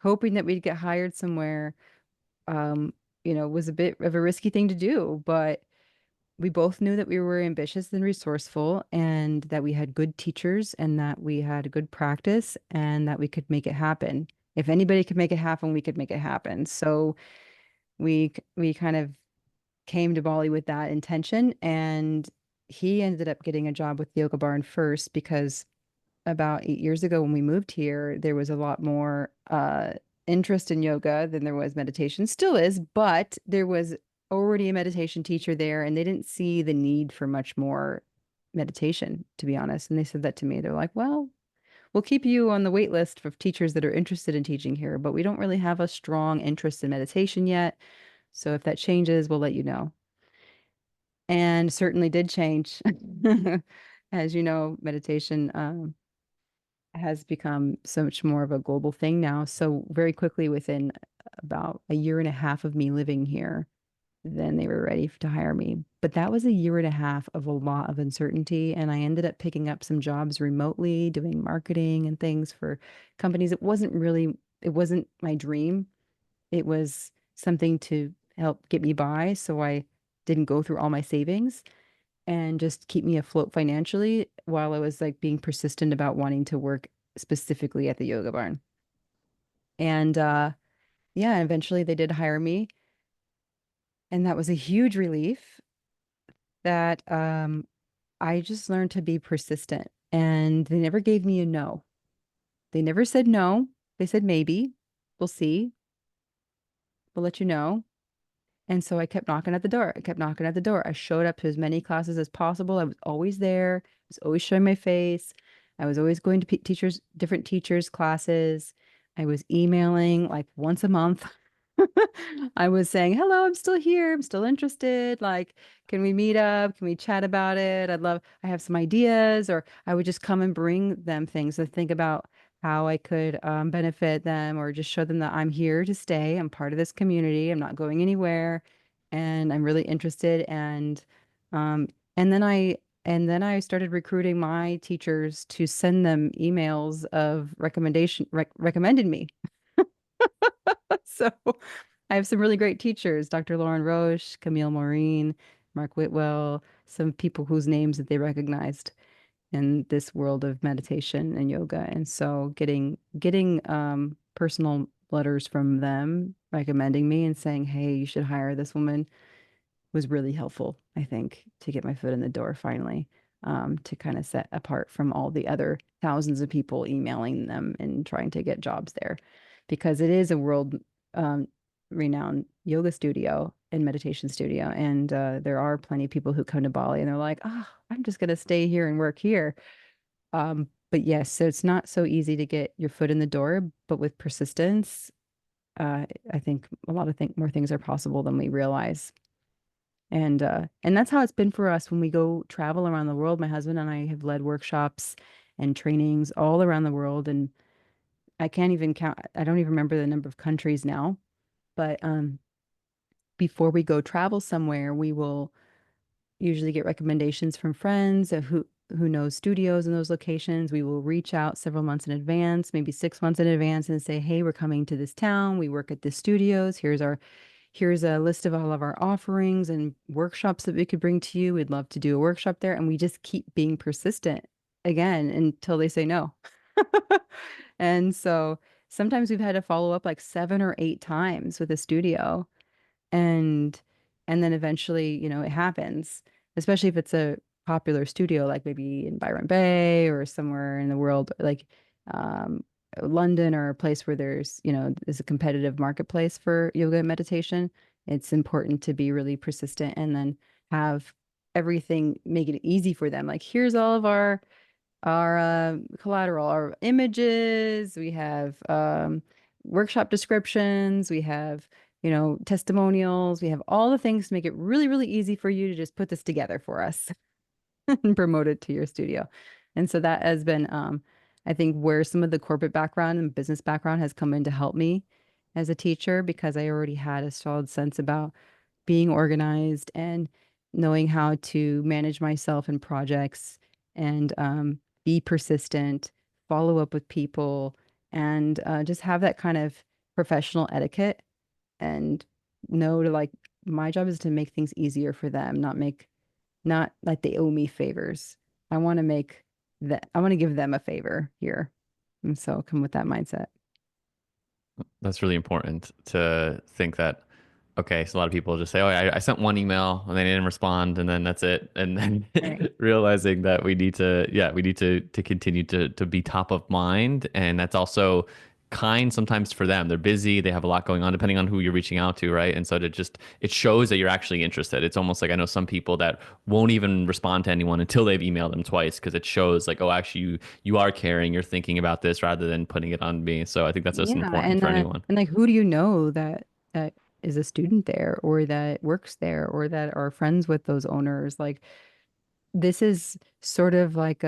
hoping that we'd get hired somewhere, um, was a bit of a risky thing to do, but we both knew that we were ambitious and resourceful and that we had good teachers and that we had a good practice and that we could make it happen. If anybody could make it happen, we could make it happen. So we kind of came to Bali with that intention, and he ended up getting a job with Yoga Barn first because about 8 years ago when we moved here, there was a lot more interest in yoga than there was meditation. Still is, but there was already a meditation teacher there, and they didn't see the need for much more meditation, to be honest. And they said that to me. They're like, well, we'll keep you on the wait list of teachers that are interested in teaching here, but we don't really have a strong interest in meditation yet. So if that changes, we'll let you know. And certainly did change. As you know, meditation has become so much more of a global thing now. So very quickly, within about a year and a half of me living here, then they were ready to hire me. But that was a year and a half of a lot of uncertainty. And I ended up picking up some jobs remotely, doing marketing and things for companies. It wasn't my dream. It was something to help get me by. So I didn't go through all my savings and just keep me afloat financially while I was like being persistent about wanting to work specifically at the yoga barn. And yeah, eventually they did hire me, and that was a huge relief that I just learned to be persistent. And they never gave me a no. They never said no. They said maybe. We'll see. We'll let you know. And so I kept knocking at the door. I kept knocking at the door. I showed up to as many classes as possible. I was always there. I was always showing my face. I was always going to different teachers' classes. I was emailing like once a month. I was saying, hello, I'm still here. I'm still interested. Like, can we meet up? Can we chat about it? I have some ideas. Or I would just come and bring them things to think about how I could benefit them or just show them that I'm here to stay. I'm part of this community. I'm not going anywhere, and I'm really interested. Um, and then I started recruiting my teachers to send them emails of recommended me. So I have some really great teachers, Dr. Lauren Roche, Camille Maureen, Mark Whitwell, some people whose names that they recognized in this world of meditation and yoga. And so getting personal letters from them recommending me and saying, "Hey, you should hire this woman," was really helpful, I think, to get my foot in the door finally, to kind of set apart from all the other thousands of people emailing them and trying to get jobs there. Because it is a world um, renowned yoga studio and meditation studio. And there are plenty of people who come to Bali and they're like, oh, I'm just going to stay here and work here. But yes, so it's not so easy to get your foot in the door, but with persistence, I think a lot of more things are possible than we realize. And that's how it's been for us when we go travel around the world. My husband and I have led workshops and trainings all around the world, and I can't even count. I don't even remember the number of countries now. But before we go travel somewhere, we will usually get recommendations from friends of who knows studios in those locations. We will reach out several months in advance, maybe 6 months in advance, and say, "Hey, we're coming to this town. We work at this studios. Here's a list of all of our offerings and workshops that we could bring to you. We'd love to do a workshop there." And we just keep being persistent again until they say no. And so sometimes we've had to follow up like 7 or 8 times with a studio, and and then eventually, it happens, especially if it's a popular studio, like maybe in Byron Bay or somewhere in the world, like um, London, or a place where is a competitive marketplace for yoga and meditation. It's important to be really persistent and then have everything, make it easy for them. Like, here's all of our collateral, our images, we have workshop descriptions, we have, testimonials, we have all the things to make it really, really easy for you to just put this together for us and promote it to your studio. And so that has been, I think, where some of the corporate background and business background has come in to help me as a teacher, because I already had a solid sense about being organized and knowing how to manage myself in projects and be persistent, follow up with people, and just have that kind of professional etiquette, and know to, like, my job is to make things easier for them, not like they owe me favors. I want to give them a favor here. And so come with that mindset. That's really important to think that Okay, so a lot of people just say, "Oh, I sent one email and they didn't respond, and then that's it." And then Right. realizing that we need to, yeah, we need to continue to be top of mind, and that's also kind sometimes for them. They're busy, they have a lot going on, depending on who you're reaching out to, right? And so to just it shows that you're actually interested. It's almost like I know some people that won't even respond to anyone until they've emailed them twice because it shows like, oh, actually you are caring, you're thinking about this rather than putting it on me. So I think that's just Yeah, important for anyone. and like who do you know that is a student there or that works there or that are friends with those owners? Like this is sort of like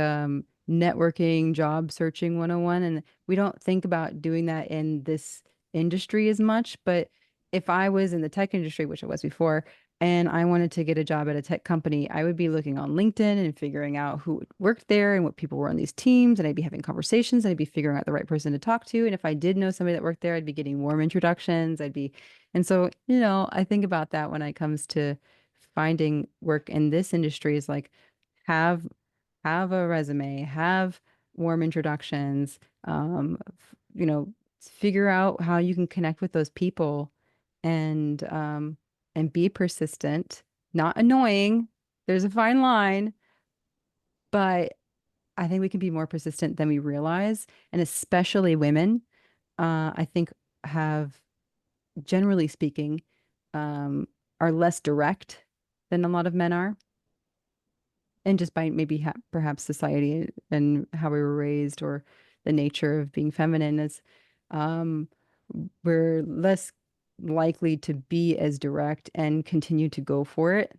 networking, job searching 101. And we don't think about doing that in this industry as much. But if I was in the tech industry, which I was before, and I wanted to get a job at a tech company, I would be looking on LinkedIn and figuring out who worked there and what people were on these teams. And I'd be having conversations and I'd be figuring out the right person to talk to. And if I did know somebody that worked there, I'd be getting warm introductions. And so, I think about that when it comes to finding work in this industry is like, have have a resume, have warm introductions, figure out how you can connect with those people and be persistent, not annoying. There's a fine line, but I think we can be more persistent than we realize, and especially women, I think have generally speaking, um, are less direct than a lot of men are. And just by maybe perhaps society and how we were raised or the nature of being feminine is um, we're less likely to be as direct and continue to go for it.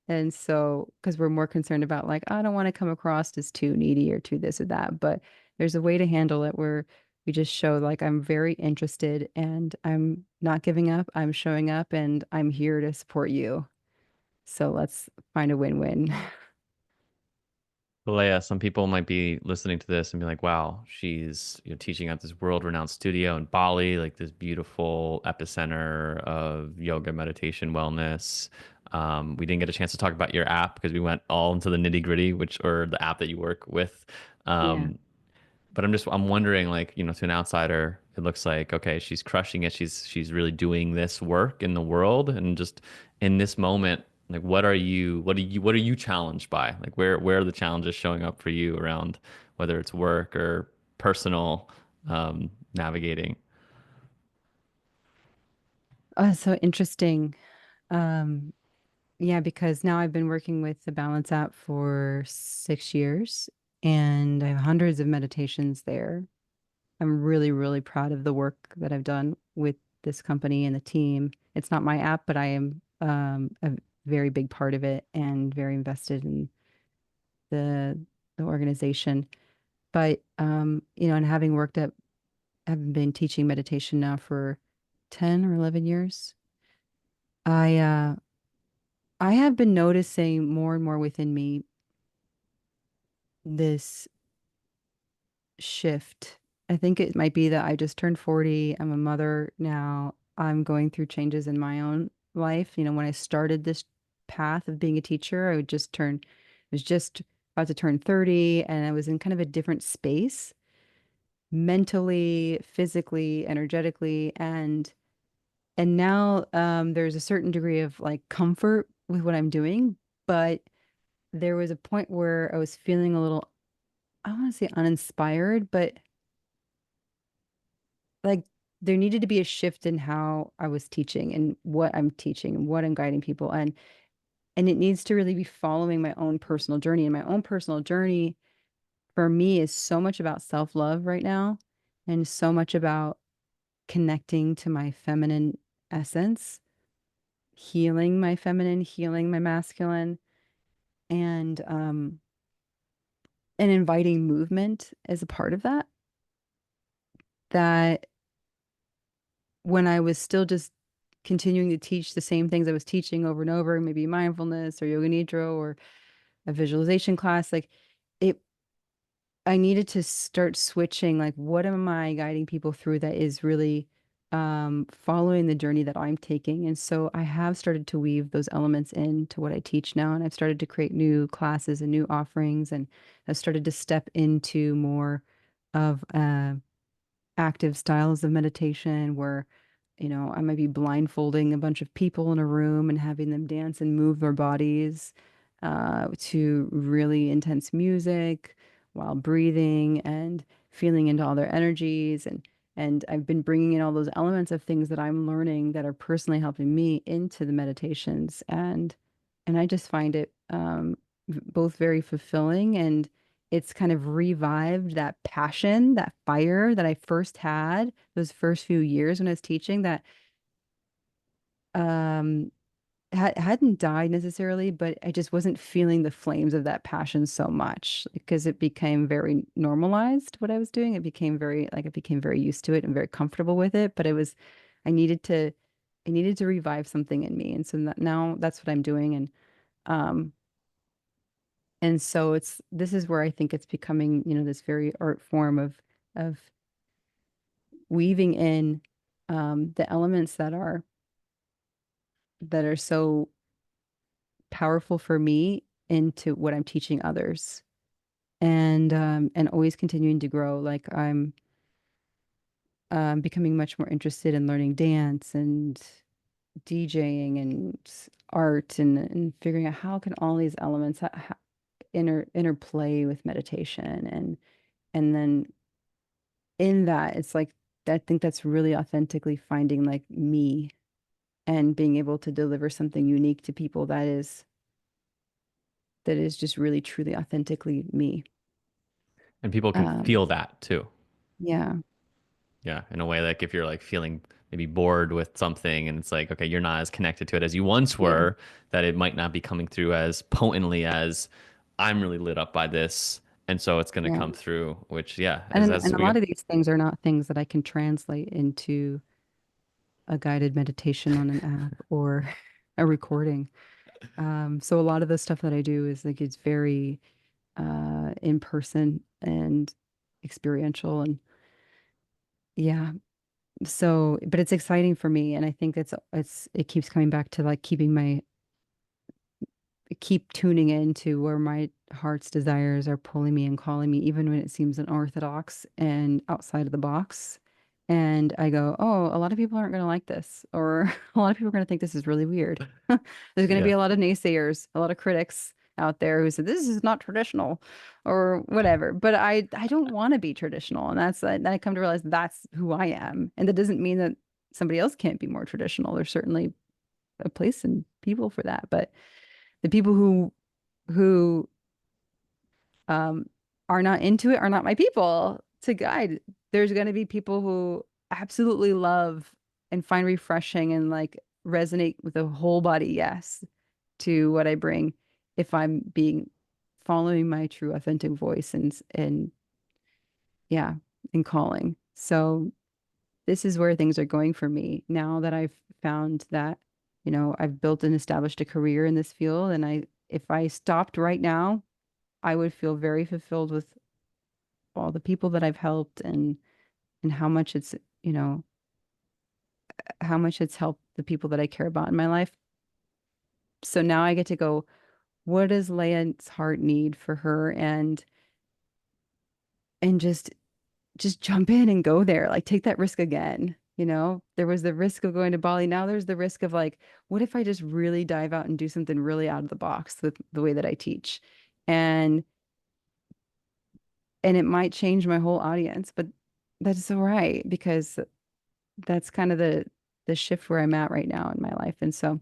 And so, because we're more concerned about like, I don't want to come across as too needy or too this or that, but there's a way to handle it where we just show like I'm very interested and I'm not giving up, I'm showing up and I'm here to support you. So let's find a win-win. Leah, some people might be listening to this and be like, wow, she's teaching at this world-renowned studio in Bali, like this beautiful epicenter of yoga, meditation, wellness. We didn't get a chance to talk about your app because we went all into the nitty-gritty, which or the app that you work with. Yeah. Um, but I'm wondering, like, to an outsider, it looks like, okay, she's crushing it. She's really doing this work in the world. And just in this moment, like what are you challenged by? Like where are the challenges showing up for you around whether it's work or personal navigating? Oh, so interesting. Um, yeah, because now I've been working with the Balance app for 6 years and I have hundreds of meditations there. I'm really, really proud of the work that I've done with this company and the team. It's not my app, but I am a very big part of it and very invested in the the organization. But and having worked at I've been teaching meditation now for 10 or 11 years. I I have been noticing more and more within me this shift. I think it might be that I just turned 40. I'm a mother now. I'm going through changes in my own life. When I started this path of being a teacher, I was just about to turn 30 and I was in kind of a different space mentally, physically, energetically, and now there's a certain degree of like comfort with what I'm doing, but there was a point where I was feeling a little, I want to say uninspired, but like there needed to be a shift in how I was teaching and what I'm teaching and what I'm guiding people. And it needs to really be following my own personal journey. And my own personal journey for me is so much about self-love right now and so much about connecting to my feminine essence, healing my feminine, healing my masculine, and um and inviting movement as a part of that. That when I was still just continuing to teach the same things I was teaching over and over, maybe mindfulness or yoga nidra or a visualization class, like it, I needed to start switching, like, what am I guiding people through that is really following the journey that I'm taking. And so I have started to weave those elements into what I teach now. And I've started to create new classes and new offerings. And I've started to step into more of active styles of meditation where I might be blindfolding a bunch of people in a room and having them dance and move their bodies to really intense music while breathing and feeling into all their energies. And I've been bringing in all those elements of things that I'm learning that are personally helping me into the meditations. And I just find it both very fulfilling, and it's kind of revived that passion, that fire that I first had those first few years when I was teaching that um hadn't died necessarily, but I just wasn't feeling the flames of that passion so much because it became very normalized what I was doing. It became very like I became very used to it and very comfortable with it, but I needed to I needed to revive something in me. And so now that's what I'm doing. Um and so this is where I think it's becoming, this very art form of weaving in the elements that are so powerful for me into what I'm teaching others, and always continuing to grow. Like I'm becoming much more interested in learning dance and DJing and art, and figuring out how can all these elements interplay with meditation, and then in that it's like I think that's really authentically finding like me and being able to deliver something unique to people that is just really truly authentically me. And people can Um, feel that too. yeah, Yeah, in a way, like if you're like feeling maybe bored with something and it's like, okay, you're not as connected to it as you once yeah, were, that it might not be coming through as potently as I'm really lit up by this. And so it's going to yeah. come through, which, yeah, as And a we go. lot of these things are not things that I can translate into a guided meditation on an app or a recording. So a lot of the stuff that I do is like it's very in person and experiential, and yeah. So, but it's exciting for me, and I think it keeps coming back to like keep tuning into where my heart's desires are pulling me and calling me, even when it seems unorthodox and outside of the box. And I go, oh, a lot of people aren't going to like this, or a lot of people are going to think this is really weird. There's going to be Yeah. a lot of naysayers, a lot of critics out there who said this is not traditional or whatever. But I don't want to be traditional. And then I come to realize that's who I am. And that doesn't mean that somebody else can't be more traditional. There's certainly a place and people for that. But the people who um are not into it are not my people to guide. There's going to be people who absolutely love and find refreshing and like resonate with a whole body yes to what I bring if I'm being following my true authentic voice and yeah, and calling. So this is where things are going for me now that I've found that, I've built and established a career in this field. And if I stopped right now, I would feel very fulfilled with all the people that I've helped, and how much it's helped the people that I care about in my life. So now I get to go, what does Leah's heart need for her? And just jump in and go there. Like take that risk again. There was the risk of going to Bali. Now there's the risk of like, what if I just really dive out and do something really out of the box with the way that I teach? And and it might change my whole audience, but that's all right because that's kind of the shift where I'm at right now in my life. And so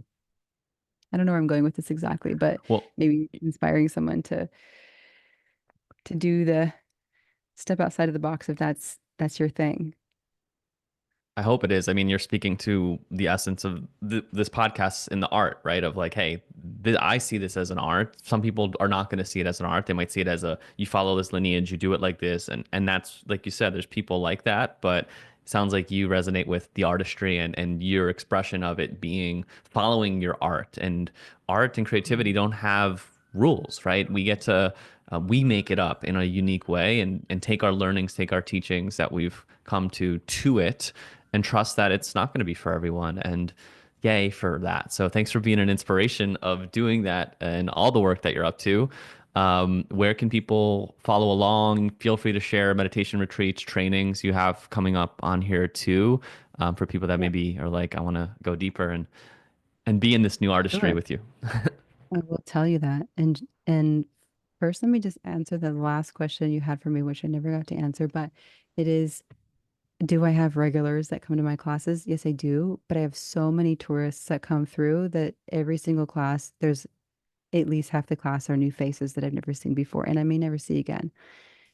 I don't know where I'm going with this exactly, but Well, maybe inspiring someone to do the step outside of the box if that's your thing. I hope it is. I mean, you're speaking to the essence of this podcast in the art, right? Of like, hey, I see this as an art. Some people are not going to see it as an art. They might see it as you follow this lineage, you do it like this, and that's like you said. There's people like that, but it sounds like you resonate with the artistry and your expression of it being following your art. And art and creativity don't have rules, right? We get to we make it up in a unique way and take our learnings, take our teachings that we've come to it and trust that it's not going to be for everyone. And yay for that. So thanks for being an inspiration of doing that and all the work that you're up to. Where can people follow along? Feel free to share meditation retreats, trainings you have coming up on here too, for people that Yeah, maybe are like, I want to go deeper and be in this new artistry sure. with you. I will tell you that. And first, let me just answer the last question you had for me, which I never got to answer, but it is, do I have regulars that come to my classes? Yes, I do. But I have so many tourists that come through that every single class, there's at least half the class are new faces that I've never seen before, and I may never see again.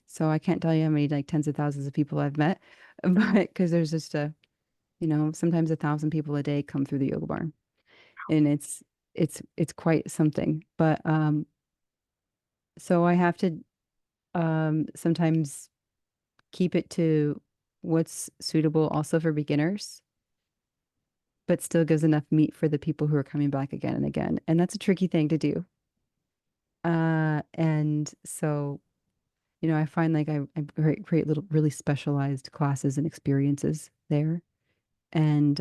So I can't tell you how many like tens of thousands of people I've met, but because there's just sometimes 1,000 people a day come through the yoga barn, and it's quite something. But so I have to sometimes keep it to what's suitable also for beginners, but still gives enough meat for the people who are coming back again and again. And that's a tricky thing to do. And so, I find like I create little really specialized classes and experiences there. And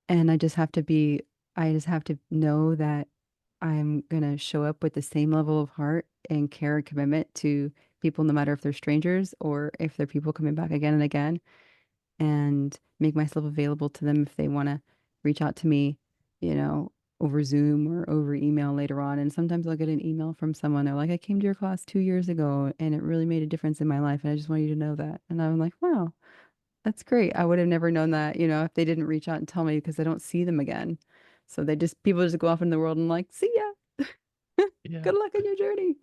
and I just have to know that I'm gonna show up with the same level of heart and care and commitment to people, no matter if they're strangers or if they're people coming back again and again, and make myself available to them if they want to reach out to me, you know, over Zoom or over email later on. And sometimes I'll get an email from someone. They're like, I came to your class 2 years ago and it really made a difference in my life. And I just want you to know that. And I'm like, wow, that's great. I would have never known that, if they didn't reach out and tell me because I don't see them again. So people just go off in the world and like, see ya. Yeah. Good luck on your journey.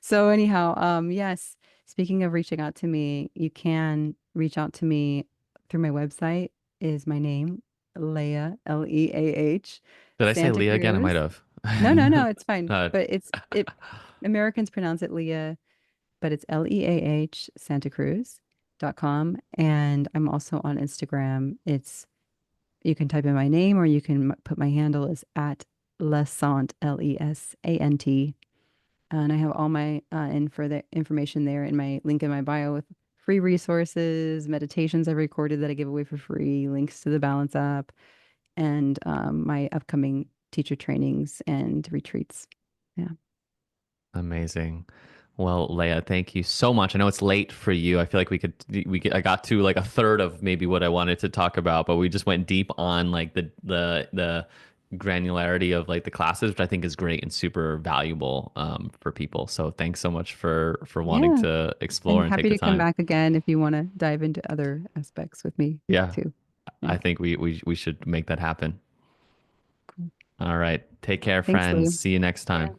So anyhow, yes, speaking of reaching out to me, you can reach out to me through my website is my name, Leah, Leah, Did I say Santa Leah again? I might Cruz. have. No, no, no, it's fine. uh, But Americans pronounce it Leah, but it's Leah Santa Cruz.com. And I'm also on Instagram. You can type in my name or you can put my handle is at Lesant, Lesant. And I have all my the information there in my link in my bio with free resources, meditations I've recorded that I give away for free, links to the Balance app, and my upcoming teacher trainings and retreats. Yeah. Amazing. Well, Leia, thank you so much. I know it's late for you. I feel like I got to like a third of maybe what I wanted to talk about, but we just went deep on like the granularity of like the classes, which I think is great and super valuable for people. So thanks so much for wanting Yeah. to explore And and take happy the to come time. back again if you want to dive into other aspects with me Yeah, too. Yeah. I think we should make that happen. Cool. All right. Take care, Thanks, friends. Lou. See you next Yeah. time.